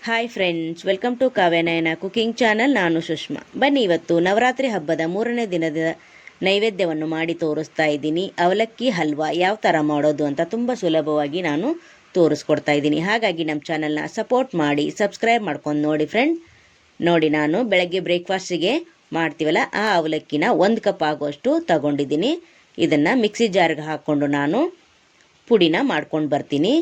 Hi friends, welcome to Kavyanayana cooking channel. ನಾನು ಸುಷ್ಮಾ. ಬನ್ನಿ, ಇವತ್ತು ನವರಾತ್ರಿ ಹಬ್ಬದ 3ನೇ ದಿನದ ನೈವೇದ್ಯವನ್ನು ಮಾಡಿ ತೋರಿಸ್ತಾ ಇದ್ದೀನಿ. ಅವಲಕ್ಕಿ ಹಲ್ವಾ ಯಾವ ಥರ ಮಾಡೋದು ಅಂತ ತುಂಬ ಸುಲಭವಾಗಿ ನಾನು ತೋರಿಸ್ಕೊಡ್ತಾ ಇದ್ದೀನಿ. ಹಾಗಾಗಿ ನಮ್ಮ ಚಾನಲ್ನ ಸಪೋರ್ಟ್ ಮಾಡಿ, ಸಬ್ಸ್ಕ್ರೈಬ್ ಮಾಡ್ಕೊಂಡು ನೋಡಿ ಫ್ರೆಂಡ್. ನೋಡಿ, ನಾನು ಬೆಳಗ್ಗೆ ಬ್ರೇಕ್ಫಾಸ್ಟಿಗೆ ಮಾಡ್ತೀವಲ್ಲ ಆ ಅವಲಕ್ಕಿನ 1 ಕಪ್ ಆಗುವಷ್ಟು ತಗೊಂಡಿದ್ದೀನಿ. ಇದನ್ನು ಮಿಕ್ಸಿ ಜಾರ್ಗೆ ಹಾಕ್ಕೊಂಡು ನಾನು ಪುಡಿನ ಮಾಡ್ಕೊಂಡು ಬರ್ತೀನಿ.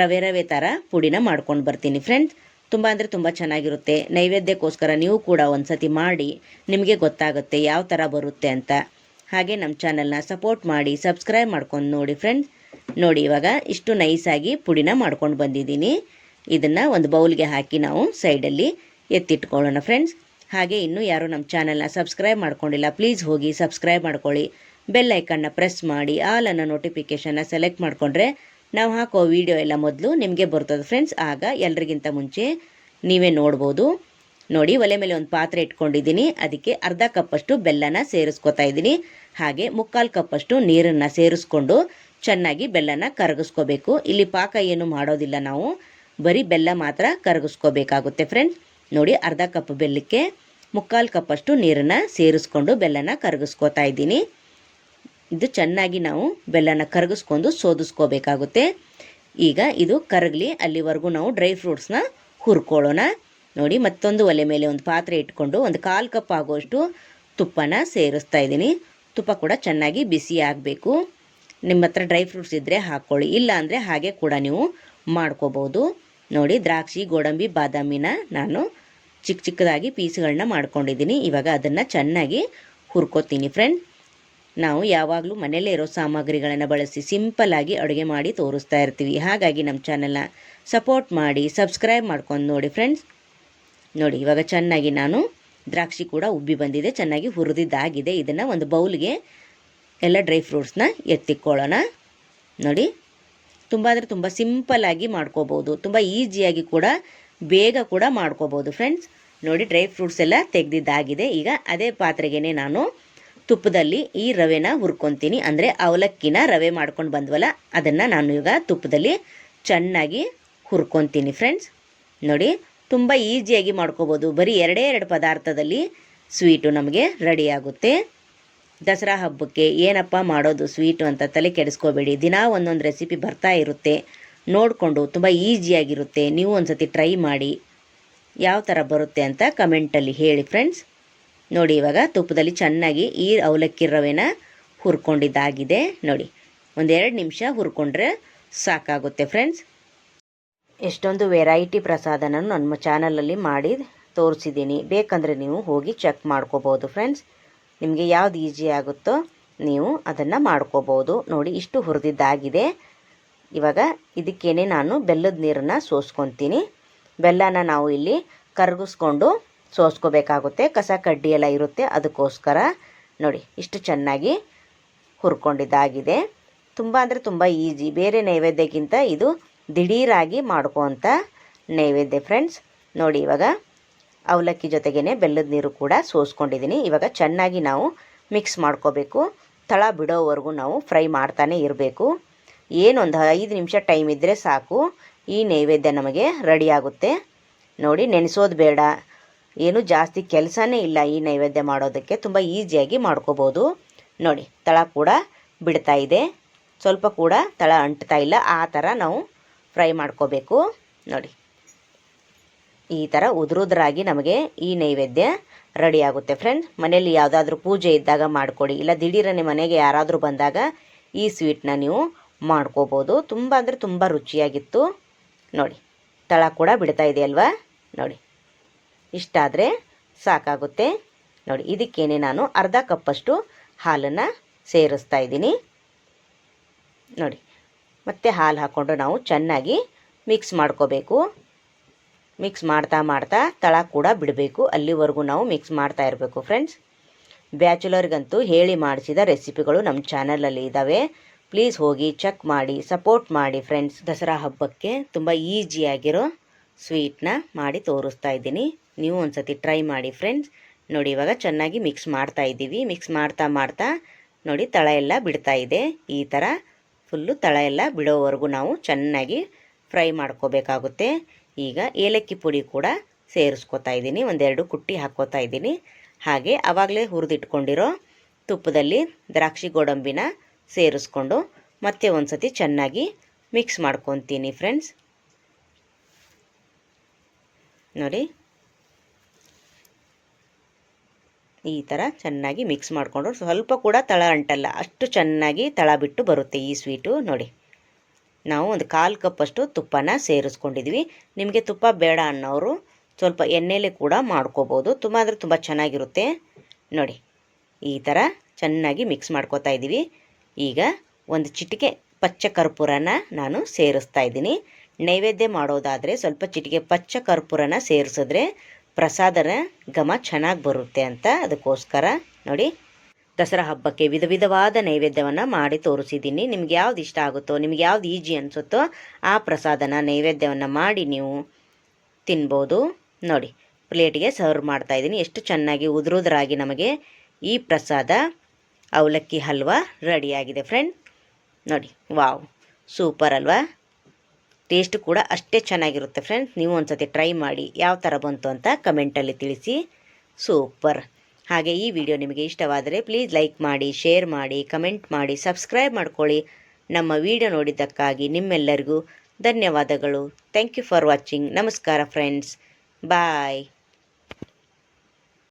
ರವೆ ಥರ ಪುಡಿನ ಮಾಡ್ಕೊಂಡು ಬರ್ತೀನಿ ಫ್ರೆಂಡ್ಸ್. ತುಂಬ ಅಂದರೆ ತುಂಬ ಚೆನ್ನಾಗಿರುತ್ತೆ. ನೈವೇದ್ಯಕ್ಕೋಸ್ಕರ ನೀವು ಕೂಡ ಒಂದು ಸತಿ ಮಾಡಿ, ನಿಮಗೆ ಗೊತ್ತಾಗುತ್ತೆ ಯಾವ ಥರ ಬರುತ್ತೆ ಅಂತ. ಹಾಗೆ ನಮ್ಮ ಚಾನಲ್ನ ಸಪೋರ್ಟ್ ಮಾಡಿ, ಸಬ್ಸ್ಕ್ರೈಬ್ ಮಾಡ್ಕೊಂಡು ನೋಡಿ ಫ್ರೆಂಡ್ಸ್. ನೋಡಿ, ಇವಾಗ ಇಷ್ಟು ನೈಸಾಗಿ ಪುಡಿನ ಮಾಡ್ಕೊಂಡು ಬಂದಿದ್ದೀನಿ. ಇದನ್ನು ಒಂದು ಬೌಲ್ಗೆ ಹಾಕಿ ನಾವು ಸೈಡಲ್ಲಿ ಎತ್ತಿಟ್ಕೊಳ್ಳೋಣ ಫ್ರೆಂಡ್ಸ್. ಹಾಗೆ ಇನ್ನೂ ಯಾರು ನಮ್ಮ ಚಾನಲ್ನ ಸಬ್ಸ್ಕ್ರೈಬ್ ಮಾಡ್ಕೊಂಡಿಲ್ಲ, ಪ್ಲೀಸ್ ಹೋಗಿ ಸಬ್ಸ್ಕ್ರೈಬ್ ಮಾಡ್ಕೊಳ್ಳಿ. ಬೆಲ್ ಐಕನ್ನ ಪ್ರೆಸ್ ಮಾಡಿ ಆಲ್ ಅನ್ನೋ ನೋಟಿಫಿಕೇಷನ್ನ ಸೆಲೆಕ್ಟ್ ಮಾಡಿಕೊಂಡ್ರೆ ನಾವು ಹಾಕೋ ವಿಡಿಯೋ ಎಲ್ಲ ಮೊದಲು ನಿಮಗೆ ಬರ್ತದೆ ಫ್ರೆಂಡ್ಸ್. ಆಗ ಎಲ್ರಿಗಿಂತ ಮುಂಚೆ ನೀವೇ ನೋಡ್ಬೋದು. ನೋಡಿ, ಒಲೆ ಮೇಲೆ ಒಂದು ಪಾತ್ರೆ ಇಟ್ಕೊಂಡಿದ್ದೀನಿ. ಅದಕ್ಕೆ ಅರ್ಧ ಕಪ್ಪಷ್ಟು ಬೆಲ್ಲನ ಸೇರಿಸ್ಕೊತಾ ಇದ್ದೀನಿ. ಹಾಗೆ 3/4 ಕಪ್ಪಷ್ಟು ನೀರನ್ನು ಸೇರಿಸ್ಕೊಂಡು ಚೆನ್ನಾಗಿ ಬೆಲ್ಲನ ಕರಗಿಸ್ಕೋಬೇಕು. ಇಲ್ಲಿ ಪಾಕ ಏನು ಮಾಡೋದಿಲ್ಲ, ನಾವು ಬರೀ ಬೆಲ್ಲ ಮಾತ್ರ ಕರಗಿಸ್ಕೋಬೇಕಾಗುತ್ತೆ ಫ್ರೆಂಡ್ಸ್. ನೋಡಿ, ಅರ್ಧ ಕಪ್ ಬೆಲ್ಲಕ್ಕೆ 3/4 ಕಪ್ಪಷ್ಟು ನೀರನ್ನು ಸೇರಿಸ್ಕೊಂಡು ಬೆಲ್ಲನ ಕರಗಿಸ್ಕೋತಾ ಇದ್ದೀನಿ. ಇದು ಚೆನ್ನಾಗಿ ನಾವು ಬೆಲ್ಲನ ಕರಗಿಸ್ಕೊಂಡು ಸೋದಿಸ್ಕೋಬೇಕಾಗುತ್ತೆ. ಈಗ ಇದು ಕರಗಲಿ, ಅಲ್ಲಿವರೆಗೂ ನಾವು ಡ್ರೈ ಫ್ರೂಟ್ಸ್ನ ಹುರ್ಕೊಳ್ಳೋಣ. ನೋಡಿ, ಮತ್ತೊಂದು ಒಲೆ ಮೇಲೆ ಒಂದು ಪಾತ್ರೆ ಇಟ್ಕೊಂಡು 1/4 ಕಪ್ ಆಗುವಷ್ಟು ತುಪ್ಪನ ಸೇರಿಸ್ತಾ ಇದ್ದೀನಿ. ತುಪ್ಪ ಕೂಡ ಚೆನ್ನಾಗಿ ಬಿಸಿ ಆಗಬೇಕು. ನಿಮ್ಮ ಹತ್ರ ಡ್ರೈ ಫ್ರೂಟ್ಸ್ ಇದ್ದರೆ ಹಾಕ್ಕೊಳ್ಳಿ, ಇಲ್ಲ ಅಂದರೆ ಹಾಗೆ ಕೂಡ ನೀವು ಮಾಡ್ಕೋಬೋದು. ನೋಡಿ, ದ್ರಾಕ್ಷಿ, ಗೋಡಂಬಿ, ಬಾದಾಮಿನ ನಾನು ಚಿಕ್ಕದಾಗಿ ಪೀಸ್ಗಳನ್ನ ಮಾಡ್ಕೊಂಡಿದ್ದೀನಿ. ಇವಾಗ ಅದನ್ನು ಚೆನ್ನಾಗಿ ಹುರ್ಕೋತೀನಿ ಫ್ರೆಂಡ್. ನಾವು ಯಾವಾಗಲೂ ಮನೆಯಲ್ಲೇ ಇರೋ ಸಾಮಗ್ರಿಗಳನ್ನು ಬಳಸಿ ಸಿಂಪಲ್ಲಾಗಿ ಅಡುಗೆ ಮಾಡಿ ತೋರಿಸ್ತಾ ಇರ್ತೀವಿ. ಹಾಗಾಗಿ ನಮ್ಮ ಚಾನಲ್ನ ಸಪೋರ್ಟ್ ಮಾಡಿ, ಸಬ್ಸ್ಕ್ರೈಬ್ ಮಾಡ್ಕೊಂಡು ನೋಡಿ ಫ್ರೆಂಡ್ಸ್. ನೋಡಿ, ಇವಾಗ ಚೆನ್ನಾಗಿ ನಾನು ದ್ರಾಕ್ಷಿ ಕೂಡ ಉಬ್ಬಿ ಬಂದಿದೆ, ಚೆನ್ನಾಗಿ ಹುರಿದಿದ್ದಾಗಿದೆ. ಇದನ್ನು ಒಂದು ಬೌಲ್ಗೆ ಎಲ್ಲ ಡ್ರೈ ಫ್ರೂಟ್ಸ್ನ ಎತ್ತಿಕೊಳ್ಳೋಣ. ನೋಡಿ, ತುಂಬ ಅಂದರೆ ತುಂಬ ಸಿಂಪಲ್ಲಾಗಿ ಮಾಡ್ಕೋಬೋದು, ತುಂಬ ಈಸಿಯಾಗಿ ಕೂಡ ಬೇಗ ಕೂಡ ಮಾಡ್ಕೋಬೋದು ಫ್ರೆಂಡ್ಸ್. ನೋಡಿ, ಡ್ರೈ ಫ್ರೂಟ್ಸ್ ಎಲ್ಲ ತೆಗೆದಿದ್ದಾಗಿದೆ. ಈಗ ಅದೇ ಪಾತ್ರೆಗೇ ನಾನು ತುಪ್ಪದಲ್ಲಿ ಈ ರವೆನ ಹುರ್ಕೊತೀನಿ. ಅಂದರೆ ಅವಲಕ್ಕಿನ ರವೆ ಮಾಡ್ಕೊಂಡು ಬಂದ್ವಲ್ಲ, ಅದನ್ನು ನಾನು ಈಗ ತುಪ್ಪದಲ್ಲಿ ಚೆನ್ನಾಗಿ ಹುರ್ಕೊತೀನಿ ಫ್ರೆಂಡ್ಸ್. ನೋಡಿ, ತುಂಬ ಈಸಿಯಾಗಿ ಮಾಡ್ಕೋಬೋದು. ಬರೀ 2 ಪದಾರ್ಥದಲ್ಲಿ ಸ್ವೀಟು ನಮಗೆ ರೆಡಿಯಾಗುತ್ತೆ. ದಸರಾ ಹಬ್ಬಕ್ಕೆ ಏನಪ್ಪ ಮಾಡೋದು ಸ್ವೀಟು ಅಂತ ತಲೆ ಕೆಡಿಸ್ಕೋಬೇಡಿ. ದಿನ ಒಂದೊಂದು ರೆಸಿಪಿ ಬರ್ತಾ ಇರುತ್ತೆ, ನೋಡಿಕೊಂಡು ತುಂಬ ಈಸಿಯಾಗಿರುತ್ತೆ. ನೀವು ಒಂದು ಸತಿ ಟ್ರೈ ಮಾಡಿ, ಯಾವ ಥರ ಬರುತ್ತೆ ಅಂತ ಕಮೆಂಟಲ್ಲಿ ಹೇಳಿ ಫ್ರೆಂಡ್ಸ್. ನೋಡಿ, ಇವಾಗ ತುಪ್ಪದಲ್ಲಿ ಚೆನ್ನಾಗಿ ಈ ಅವಲಕ್ಕಿ ರವೆನ ಹುರ್ಕೊಂಡಿದ್ದಾಗಿದೆ. ನೋಡಿ, 1-2 ನಿಮಿಷ ಹುರ್ಕೊಂಡ್ರೆ ಸಾಕಾಗುತ್ತೆ ಫ್ರೆಂಡ್ಸ್. ಎಷ್ಟೊಂದು ವೆರೈಟಿ ಪ್ರಸಾದನ ನಮ್ಮ ಚಾನಲಲ್ಲಿ ಮಾಡಿ ತೋರಿಸಿದ್ದೀನಿ. ಬೇಕಂದರೆ ನೀವು ಹೋಗಿ ಚೆಕ್ ಮಾಡ್ಕೋಬೋದು ಫ್ರೆಂಡ್ಸ್. ನಿಮಗೆ ಯಾವ್ದು ಈಸಿ ಆಗುತ್ತೋ ನೀವು ಅದನ್ನು ಮಾಡ್ಕೋಬೋದು. ನೋಡಿ, ಇಷ್ಟು ಹುರಿದಿದ್ದಾಗಿದೆ. ಇವಾಗ ಇದಕ್ಕೇನೆ ನಾನು ಬೆಲ್ಲದ ನೀರನ್ನು ಸೋಸ್ಕೊತೀನಿ. ಬೆಲ್ಲನ ನಾವು ಇಲ್ಲಿ ಕರಗಿಸ್ಕೊಂಡು ಸೋಸ್ಕೋಬೇಕಾಗುತ್ತೆ, ಕಸ ಕಡ್ಡಿ ಎಲ್ಲ ಇರುತ್ತೆ, ಅದಕ್ಕೋಸ್ಕರ. ನೋಡಿ, ಇಷ್ಟು ಚೆನ್ನಾಗಿ ಹುರ್ಕೊಂಡಿದ್ದಾಗಿದೆ. ತುಂಬ ಅಂದರೆ ತುಂಬ ಈಸಿ. ಬೇರೆ ನೈವೇದ್ಯಕ್ಕಿಂತ ಇದು ದಿಢೀರಾಗಿ ಮಾಡ್ಕೋವಂಥ ನೈವೇದ್ಯ ಫ್ರೆಂಡ್ಸ್. ನೋಡಿ, ಇವಾಗ ಅವಲಕ್ಕಿ ಜೊತೆಗೇ ಬೆಲ್ಲದ ನೀರು ಕೂಡ ಸೋಸ್ಕೊಂಡಿದ್ದೀನಿ. ಇವಾಗ ಚೆನ್ನಾಗಿ ನಾವು ಮಿಕ್ಸ್ ಮಾಡ್ಕೋಬೇಕು. ತಳ ಬಿಡೋವರೆಗೂ ನಾವು ಫ್ರೈ ಮಾಡ್ತಾನೆ ಇರಬೇಕು. ಏನೊಂದು 5 ನಿಮಿಷ ಟೈಮ್ ಇದ್ದರೆ ಸಾಕು, ಈ ನೈವೇದ್ಯ ನಮಗೆ ರೆಡಿ ಆಗುತ್ತೆ. ನೋಡಿ, ನೆನೆಸೋದು ಬೇಡ, ಏನು ಜಾಸ್ತಿ ಕೆಲಸನೇ ಇಲ್ಲ ಈ ನೈವೇದ್ಯ ಮಾಡೋದಕ್ಕೆ. ತುಂಬ ಈಸಿಯಾಗಿ ಮಾಡ್ಕೋಬೋದು. ನೋಡಿ, ತಳ ಕೂಡ ಬಿಡ್ತಾ ಇದೆ, ಸ್ವಲ್ಪ ಕೂಡ ತಳ ಅಂಟ್ತಾ ಇಲ್ಲ. ಆ ಥರ ನಾವು ಫ್ರೈ ಮಾಡ್ಕೋಬೇಕು. ನೋಡಿ, ಈ ಥರ ಉದುರುದ್ರಾಗಿ ನಮಗೆ ಈ ನೈವೇದ್ಯ ರೆಡಿ ಆಗುತ್ತೆ ಫ್ರೆಂಡ್ಸ್. ಮನೆಯಲ್ಲಿ ಯಾವುದಾದ್ರೂ ಪೂಜೆ ಇದ್ದಾಗ ಮಾಡಿಕೊಡಿ, ಇಲ್ಲ ದಿಢೀರನೆ ಮನೆಗೆ ಯಾರಾದರೂ ಬಂದಾಗ ಈ ಸ್ವೀಟ್ನ ನೀವು ಮಾಡ್ಕೋಬೋದು. ತುಂಬ ಅಂದರೆ ತುಂಬ ರುಚಿಯಾಗಿತ್ತು. ನೋಡಿ, ತಳ ಕೂಡ ಬಿಡ್ತಾ ಇದೆ ಅಲ್ವಾ. ನೋಡಿ, ಇಷ್ಟಾದರೆ ಸಾಕಾಗುತ್ತೆ. ನೋಡಿ, ಇದಕ್ಕೇನೆ ನಾನು ಅರ್ಧ ಕಪ್ಪಷ್ಟು ಹಾಲನ್ನು ಸೇರಿಸ್ತಾ ಇದ್ದೀನಿ. ನೋಡಿ, ಮತ್ತೆ ಹಾಲು ಹಾಕ್ಕೊಂಡು ನಾವು ಚೆನ್ನಾಗಿ ಮಿಕ್ಸ್ ಮಾಡ್ಕೋಬೇಕು. ಮಿಕ್ಸ್ ಮಾಡ್ತಾ ತಳ ಕೂಡ ಬಿಡಬೇಕು, ಅಲ್ಲಿವರೆಗೂ ನಾವು ಮಿಕ್ಸ್ ಮಾಡ್ತಾ ಇರಬೇಕು ಫ್ರೆಂಡ್ಸ್. ಬ್ಯಾಚುಲರ್ಗಂತೂ ಹೇಳಿ ಮಾಡಿಸಿದ ರೆಸಿಪಿಗಳು ನಮ್ಮ ಚಾನಲಲ್ಲಿ ಇದ್ದಾವೆ, ಪ್ಲೀಸ್ ಹೋಗಿ ಚೆಕ್ ಮಾಡಿ, ಸಪೋರ್ಟ್ ಮಾಡಿ ಫ್ರೆಂಡ್ಸ್. ದಸರಾ ಹಬ್ಬಕ್ಕೆ ತುಂಬ ಈಸಿಯಾಗಿರೋ ಸ್ವೀಟ್ನ ಮಾಡಿ ತೋರಿಸ್ತಾ ಇದ್ದೀನಿ. ನೀವು ಒಂದು ಸತಿ ಟ್ರೈ ಮಾಡಿ ಫ್ರೆಂಡ್ಸ್. ನೋಡಿ, ಇವಾಗ ಚೆನ್ನಾಗಿ ಮಿಕ್ಸ್ ಮಾಡ್ತಾ ಇದ್ದೀವಿ. ಮಿಕ್ಸ್ ಮಾಡ್ತಾ ನೋಡಿ, ತಳ ಎಲ್ಲ ಬಿಡ್ತಾ ಇದೆ. ಈ ಥರ ಫುಲ್ಲು ತಳ ಎಲ್ಲ ಬಿಡೋವರೆಗೂ ನಾವು ಚೆನ್ನಾಗಿ ಫ್ರೈ ಮಾಡ್ಕೋಬೇಕಾಗುತ್ತೆ. ಈಗ ಏಲಕ್ಕಿ ಪುಡಿ ಕೂಡ ಸೇರಿಸ್ಕೊತಾ ಇದ್ದೀನಿ, ಒಂದೆರಡು ಕುಟ್ಟಿ ಹಾಕ್ಕೋತಾ ಇದ್ದೀನಿ. ಹಾಗೆ ಆವಾಗಲೇ ಹುರಿದಿಟ್ಕೊಂಡಿರೋ ತುಪ್ಪದಲ್ಲಿ ದ್ರಾಕ್ಷಿ ಗೋಡಂಬಿನ ಸೇರಿಸ್ಕೊಂಡು ಮತ್ತೆ ಒಂದು ಸತಿ ಚೆನ್ನಾಗಿ ಮಿಕ್ಸ್ ಮಾಡ್ಕೊತೀನಿ ಫ್ರೆಂಡ್ಸ್. ನೋಡಿ, ಈ ಥರ ಚೆನ್ನಾಗಿ ಮಿಕ್ಸ್ ಮಾಡಿಕೊಂಡ್ರು ಸ್ವಲ್ಪ ಕೂಡ ತಳ ಅಂಟಲ್ಲ, ಅಷ್ಟು ಚೆನ್ನಾಗಿ ತಳ ಬಿಟ್ಟು ಬರುತ್ತೆ ಈ ಸ್ವೀಟು. ನೋಡಿ, ನಾವು ಒಂದು 1/4 ಕಪ್ಪಷ್ಟು ತುಪ್ಪನ ಸೇರಿಸ್ಕೊಂಡಿದ್ವಿ. ನಿಮಗೆ ತುಪ್ಪ ಬೇಡ ಅನ್ನೋರು ಸ್ವಲ್ಪ ಎಣ್ಣೆಲೆ ಕೂಡ ಮಾಡ್ಕೋಬೋದು, ತುಂಬ ಅಂದರೆ ತುಂಬ ಚೆನ್ನಾಗಿರುತ್ತೆ. ನೋಡಿ, ಈ ಥರ ಚೆನ್ನಾಗಿ ಮಿಕ್ಸ್ ಮಾಡ್ಕೋತಾ ಇದ್ದೀವಿ. ಈಗ ಒಂದು ಚಿಟಿಕೆ ಪಚ್ಚ ಕರ್ಪೂರನ ನಾನು ಸೇರಿಸ್ತಾ ಇದ್ದೀನಿ. ನೈವೇದ್ಯ ಮಾಡೋದಾದರೆ ಸ್ವಲ್ಪ ಚಿಟಿಕೆ ಪಚ್ಚ ಕರ್ಪೂರನ ಸೇರಿಸಿದ್ರೆ ಪ್ರಸಾದನ ಘಮ ಚೆನ್ನಾಗಿ ಬರುತ್ತೆ ಅಂತ, ಅದಕ್ಕೋಸ್ಕರ ನೋಡಿ ದಸರಾ ಹಬ್ಬಕ್ಕೆ ವಿಧ ವಿಧವಾದ ನೈವೇದ್ಯವನ್ನು ಮಾಡಿ ತೋರಿಸಿದ್ದೀನಿ. ನಿಮ್ಗೆ ಯಾವ್ದು ಇಷ್ಟ ಆಗುತ್ತೋ, ನಿಮ್ಗೆ ಯಾವ್ದು ಈಜಿ ಅನಿಸುತ್ತೋ ಆ ಪ್ರಸಾದನ ನೈವೇದ್ಯವನ್ನು ಮಾಡಿ ನೀವು ತಿನ್ಬೋದು. ನೋಡಿ, ಪ್ಲೇಟಿಗೆ ಸರ್ವ್ ಮಾಡ್ತಾಯಿದ್ದೀನಿ. ಎಷ್ಟು ಚೆನ್ನಾಗಿ ಉದುರುದ್ರಾಗಿ ನಮಗೆ ಈ ಪ್ರಸಾದ ಅವಲಕ್ಕಿ ಹಲ್ವಾ ರೆಡಿಯಾಗಿದೆ ಫ್ರೆಂಡ್. ನೋಡಿ, ವಾವ್, ಸೂಪರ್ ಅಲ್ವಾ? ಟೇಸ್ಟ್ ಕೂಡ ಅಷ್ಟೇ ಚೆನ್ನಾಗಿರುತ್ತೆ ಫ್ರೆಂಡ್ಸ್. ನೀವು ಒಂದು ಸತಿ ಟ್ರೈ ಮಾಡಿ ಯಾವ ಥರ ಬಂತು ಅಂತ ಕಮೆಂಟಲ್ಲಿ ತಿಳಿಸಿ. ಸೂಪರ್. ಹಾಗೆ ಈ ವಿಡಿಯೋ ನಿಮಗೆ ಇಷ್ಟವಾದರೆ ಪ್ಲೀಸ್ ಲೈಕ್ ಮಾಡಿ, ಶೇರ್ ಮಾಡಿ, ಕಮೆಂಟ್ ಮಾಡಿ, ಸಬ್ಸ್ಕ್ರೈಬ್ ಮಾಡ್ಕೊಳ್ಳಿ. ನಮ್ಮ ವಿಡಿಯೋ ನೋಡಿದ್ದಕ್ಕಾಗಿ ನಿಮ್ಮೆಲ್ಲರಿಗೂ ಧನ್ಯವಾದಗಳು. Thank you for watching. ನಮಸ್ಕಾರ ಫ್ರೆಂಡ್ಸ್. ಬಾಯ್.